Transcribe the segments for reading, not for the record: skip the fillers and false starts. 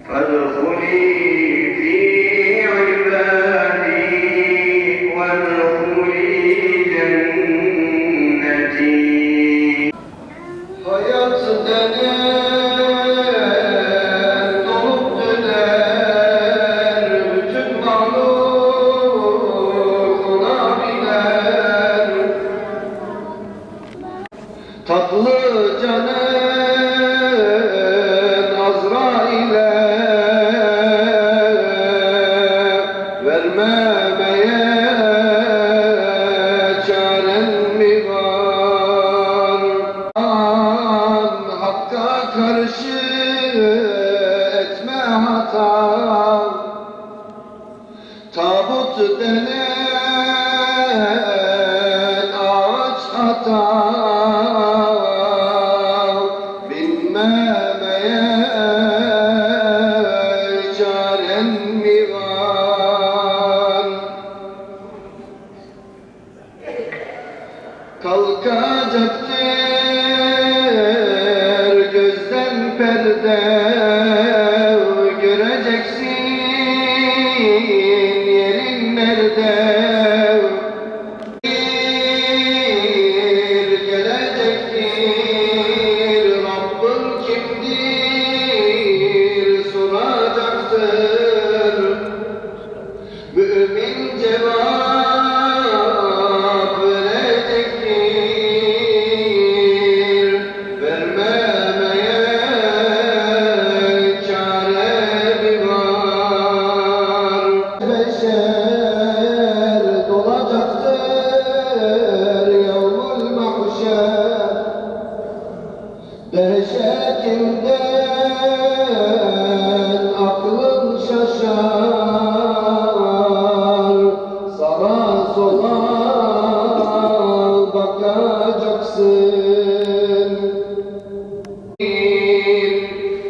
وادخلي في عبادي وادخلي جنتي. Hayat denen dolup döner, bütün mahluk ona biner. Tatlı canın Azrail'e vermemeye çaren mi var? Hakka karşı etme hata, tabut denen ağaç ata, binmemeye çaren mi var? Kalkacaktır gözden perde, göreceksin yerin nerede. Gelecektir Rabbin kimdir soracaktır. Mümin cevap verecektir. Vermemeye çare mi var? Beşer dolacaktır yevmul mahşer. Dehşetinden aklın şaşar. Sağa sola bakacaksın.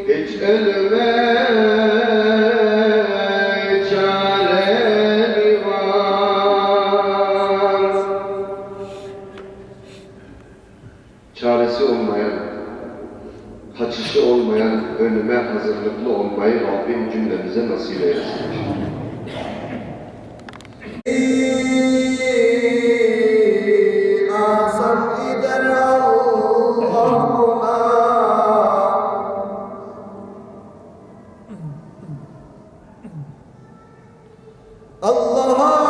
Hiç ölüme çare mi var? Çaresi olmayan, kaçışı olmayan ölüme hazırlıklı olmayı Rabbim cümlemize nasip eylesin. Asam gider Allah'ına, Allah'a